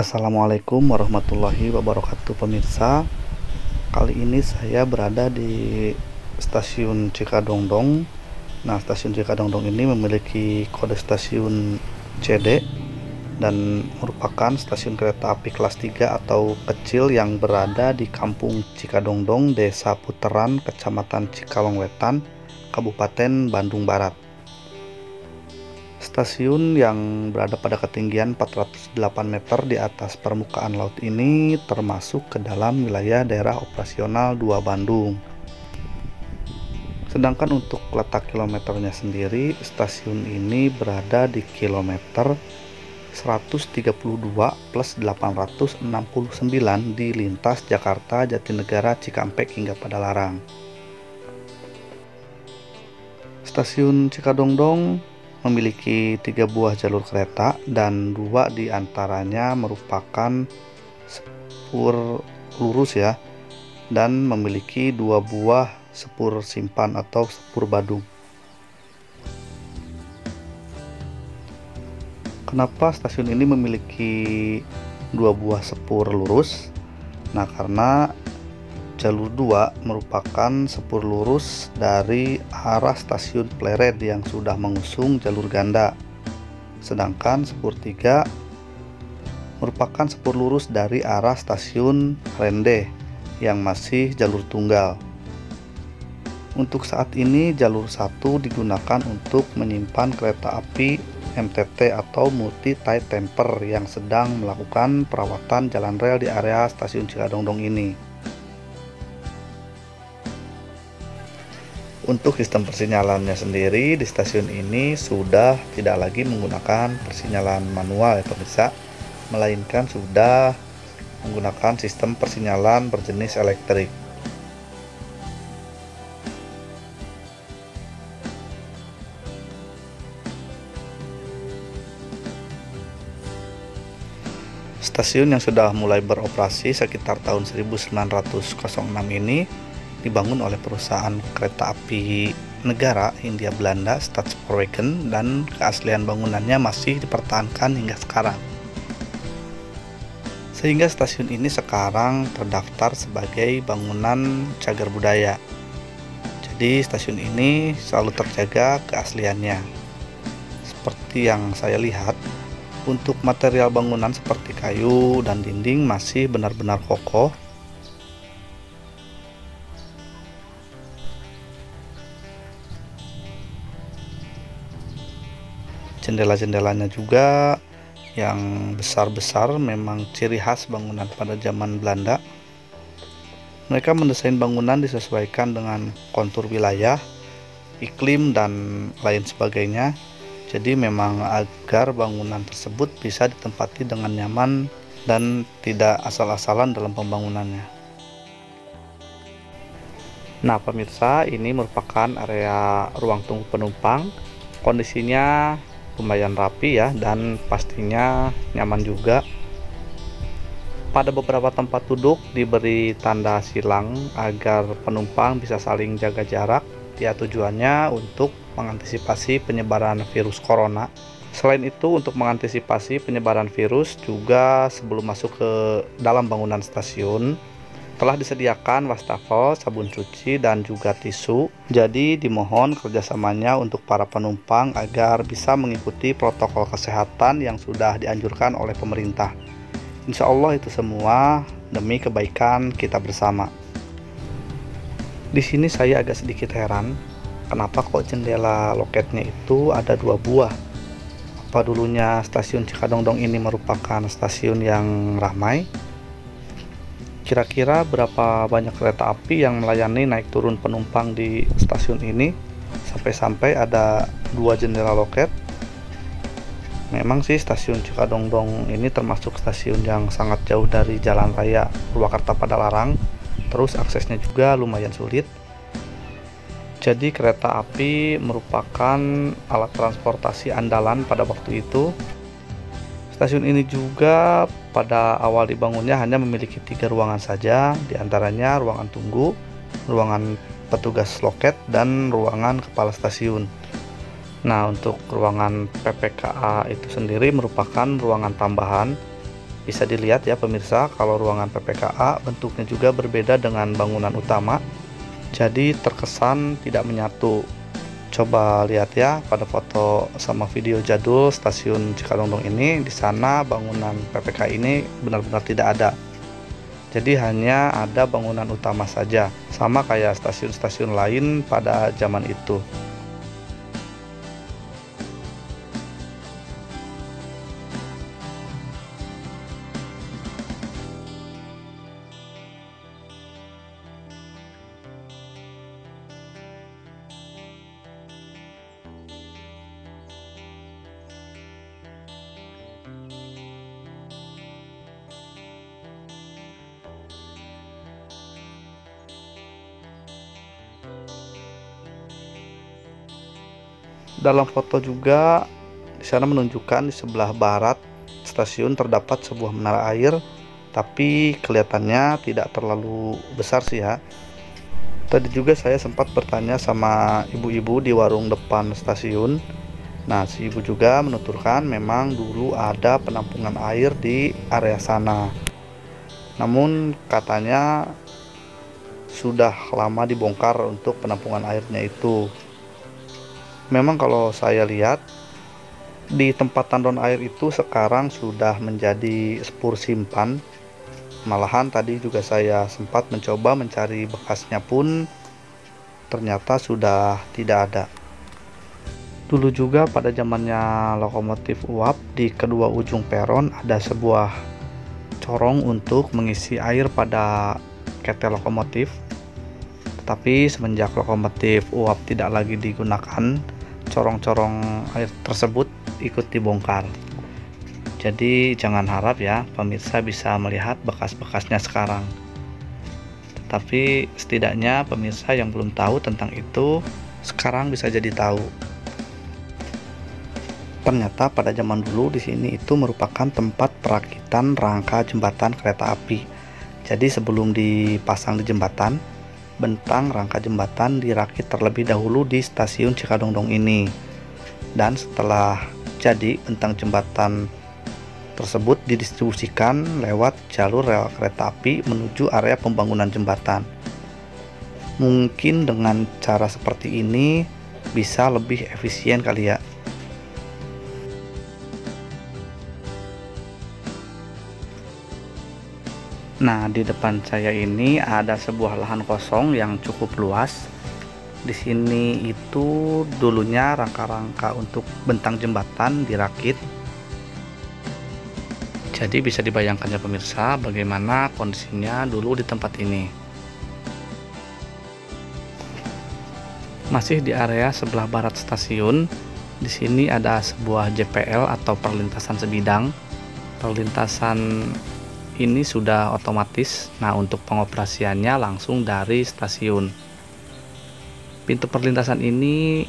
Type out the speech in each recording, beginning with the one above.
Assalamualaikum warahmatullahi wabarakatuh pemirsa. Kali ini saya berada di stasiun Cikadongdong. Nah, stasiun Cikadongdong ini memiliki kode stasiun CD dan merupakan stasiun kereta api kelas 3 atau kecil yang berada di Kampung Cikadongdong, Desa Puteran, Kecamatan Cikalongwetan, Kabupaten Bandung Barat. Stasiun yang berada pada ketinggian 408 meter di atas permukaan laut ini termasuk ke dalam wilayah daerah operasional 2 Bandung. Sedangkan untuk letak kilometernya sendiri, stasiun ini berada di kilometer 132 plus 869 di lintas Jakarta, Jatinegara, Cikampek hingga Padalarang. Stasiun Cikadongdong memiliki 3 buah jalur kereta dan 2 diantaranya merupakan sepur lurus ya, dan memiliki 2 buah sepur simpan atau sepur badung. Kenapa stasiun ini memiliki 2 buah sepur lurus? Nah, karena jalur 2 merupakan sepur lurus dari arah stasiun Pleret yang sudah mengusung jalur ganda. Sedangkan sepur 3 merupakan sepur lurus dari arah stasiun Rende yang masih jalur tunggal. Untuk saat ini jalur 1 digunakan untuk menyimpan kereta api MTT atau Multi Tight Temper yang sedang melakukan perawatan jalan rel di area stasiun Cikadongdong ini. Untuk sistem persinyalannya sendiri di stasiun ini sudah tidak lagi menggunakan persinyalan manual ya pemirsa, melainkan sudah menggunakan sistem persinyalan berjenis elektrik. Stasiun yang sudah mulai beroperasi sekitar tahun 1906 ini dibangun oleh perusahaan kereta api negara Hindia Belanda Staatspoorwegen, dan keaslian bangunannya masih dipertahankan hingga sekarang. Sehingga stasiun ini sekarang terdaftar sebagai bangunan cagar budaya. Jadi stasiun ini selalu terjaga keasliannya. Seperti yang saya lihat, untuk material bangunan seperti kayu dan dinding masih benar-benar kokoh. Jendela-jendelanya juga yang besar-besar, memang ciri khas bangunan pada zaman Belanda. Mereka mendesain bangunan disesuaikan dengan kontur wilayah, iklim, dan lain sebagainya. Jadi memang agar bangunan tersebut bisa ditempati dengan nyaman dan tidak asal-asalan dalam pembangunannya. Nah pemirsa, ini merupakan area ruang tunggu penumpang. Kondisinya lumayan rapi ya, dan pastinya nyaman juga. Pada beberapa tempat duduk diberi tanda silang agar penumpang bisa saling jaga jarak. Ya, tujuannya untuk mengantisipasi penyebaran virus corona. Selain itu, untuk mengantisipasi penyebaran virus juga, sebelum masuk ke dalam bangunan stasiun telah disediakan wastafel, sabun cuci, dan juga tisu. Jadi dimohon kerjasamanya untuk para penumpang agar bisa mengikuti protokol kesehatan yang sudah dianjurkan oleh pemerintah. Insya Allah itu semua demi kebaikan kita bersama. Di sini saya agak sedikit heran, kenapa kok jendela loketnya itu ada 2 buah? Apa dulunya stasiun Cikadongdong ini merupakan stasiun yang ramai? Kira-kira berapa banyak kereta api yang melayani naik turun penumpang di stasiun ini sampai-sampai ada 2 jendela loket? Memang sih stasiun Cikadongdong ini termasuk stasiun yang sangat jauh dari jalan raya Purwakarta Padalarang, terus aksesnya juga lumayan sulit. Jadi kereta api merupakan alat transportasi andalan pada waktu itu. Stasiun ini juga pada awal dibangunnya hanya memiliki 3 ruangan saja, diantaranya ruangan tunggu, ruangan petugas loket, dan ruangan kepala stasiun. Nah, untuk ruangan PPKA itu sendiri merupakan ruangan tambahan Bisa dilihat ya pemirsa, kalau ruangan PPKA bentuknya juga berbeda dengan bangunan utama, jadi terkesan tidak menyatu. Coba lihat ya pada foto sama video jadul stasiun Cikadongdong ini, di sana bangunan PPKA ini benar-benar tidak ada. Jadi hanya ada bangunan utama saja, sama kayak stasiun-stasiun lain pada zaman itu. Dalam foto juga di sana menunjukkan di sebelah barat stasiun terdapat sebuah menara air, tapi kelihatannya tidak terlalu besar sih ya. Tadi juga saya sempat bertanya sama ibu-ibu di warung depan stasiun. Nah, si ibu juga menuturkan memang dulu ada penampungan air di area sana. Namun katanya sudah lama dibongkar untuk penampungan airnya itu. Memang kalau saya lihat di tempat tandon air itu sekarang sudah menjadi spur simpan. Malahan tadi juga saya sempat mencoba mencari bekasnya pun ternyata sudah tidak ada. Dulu juga pada zamannya lokomotif uap, di kedua ujung peron ada sebuah corong untuk mengisi air pada ketel lokomotif. Tetapi semenjak lokomotif uap tidak lagi digunakan, corong-corong air tersebut ikut dibongkar. Jadi jangan harap ya pemirsa bisa melihat bekas-bekasnya sekarang. Tetapi setidaknya pemirsa yang belum tahu tentang itu sekarang bisa jadi tahu. Ternyata pada zaman dulu di sini itu merupakan tempat perakitan rangka jembatan kereta api. Jadi sebelum dipasang di jembatan, bentang rangka jembatan dirakit terlebih dahulu di stasiun Cikadongdong ini. Dan setelah jadi, bentang jembatan tersebut didistribusikan lewat jalur rel kereta api menuju area pembangunan jembatan. Mungkin dengan cara seperti ini bisa lebih efisien kali ya. Nah, di depan saya ini ada sebuah lahan kosong yang cukup luas. Di sini itu dulunya rangka-rangka untuk bentang jembatan dirakit. Jadi bisa dibayangkan ya pemirsa bagaimana kondisinya dulu di tempat ini. Masih di area sebelah barat stasiun, di sini ada sebuah JPL atau perlintasan sebidang. Perlintasan ini sudah otomatis. Nah, untuk pengoperasiannya langsung dari stasiun. Pintu perlintasan ini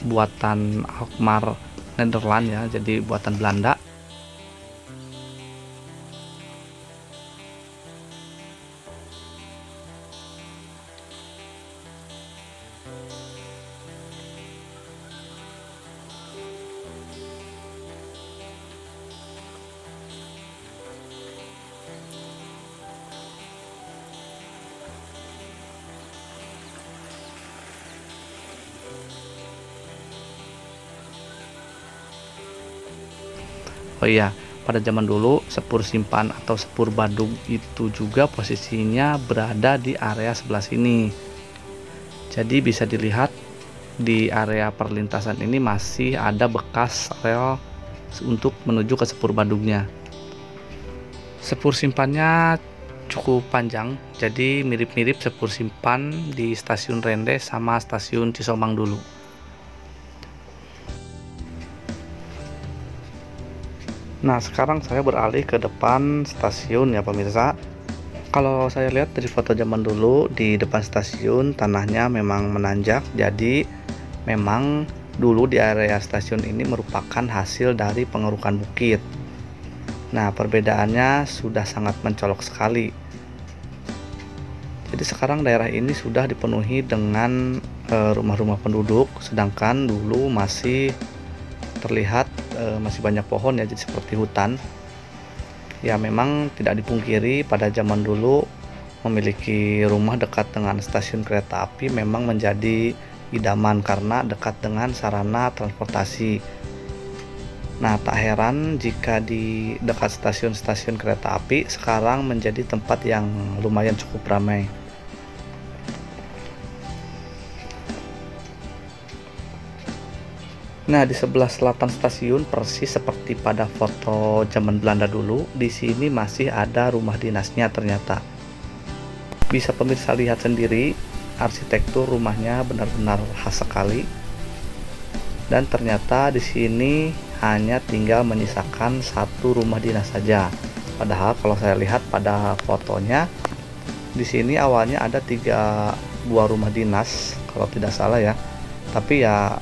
buatan Alkmaar Nederland ya, jadi buatan Belanda. Oh iya, pada zaman dulu sepur simpan atau sepur Badung itu juga posisinya berada di area sebelah sini. Jadi bisa dilihat di area perlintasan ini masih ada bekas rel untuk menuju ke sepur Badungnya. Sepur simpannya cukup panjang, jadi mirip-mirip sepur simpan di stasiun Rende sama stasiun Cisomang dulu. Nah, sekarang saya beralih ke depan stasiun ya pemirsa. Kalau saya lihat dari foto zaman dulu, di depan stasiun tanahnya memang menanjak, jadi memang dulu di area stasiun ini merupakan hasil dari pengerukan bukit. Nah, perbedaannya sudah sangat mencolok sekali. Jadi sekarang daerah ini sudah dipenuhi dengan rumah-rumah penduduk, sedangkan dulu masih terlihat masih banyak pohon ya, jadi seperti hutan. Ya memang tidak dipungkiri pada zaman dulu memiliki rumah dekat dengan stasiun kereta api memang menjadi idaman karena dekat dengan sarana transportasi. Nah, tak heran jika di dekat stasiun-stasiun kereta api sekarang menjadi tempat yang lumayan cukup ramai. Nah, di sebelah selatan stasiun persis seperti pada foto zaman Belanda dulu, di sini masih ada rumah dinasnya ternyata. Bisa pemirsa lihat sendiri, arsitektur rumahnya benar-benar khas sekali. Dan ternyata di sini hanya tinggal menyisakan satu rumah dinas saja. Padahal kalau saya lihat pada fotonya, di sini awalnya ada 3 buah rumah dinas, kalau tidak salah ya. Tapi ya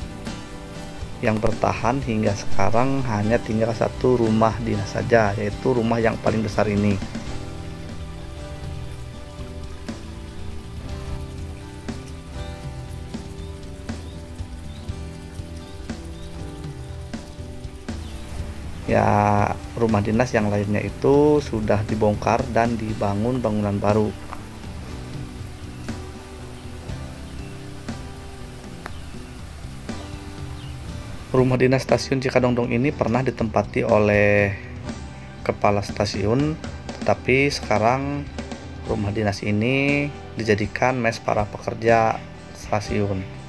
yang bertahan hingga sekarang hanya tinggal satu rumah dinas saja, yaitu rumah yang paling besar ini. Ya, rumah dinas yang lainnya itu sudah dibongkar dan dibangun bangunan baru. Rumah dinas stasiun Cikadongdong ini pernah ditempati oleh kepala stasiun, tetapi sekarang rumah dinas ini dijadikan mes para pekerja stasiun.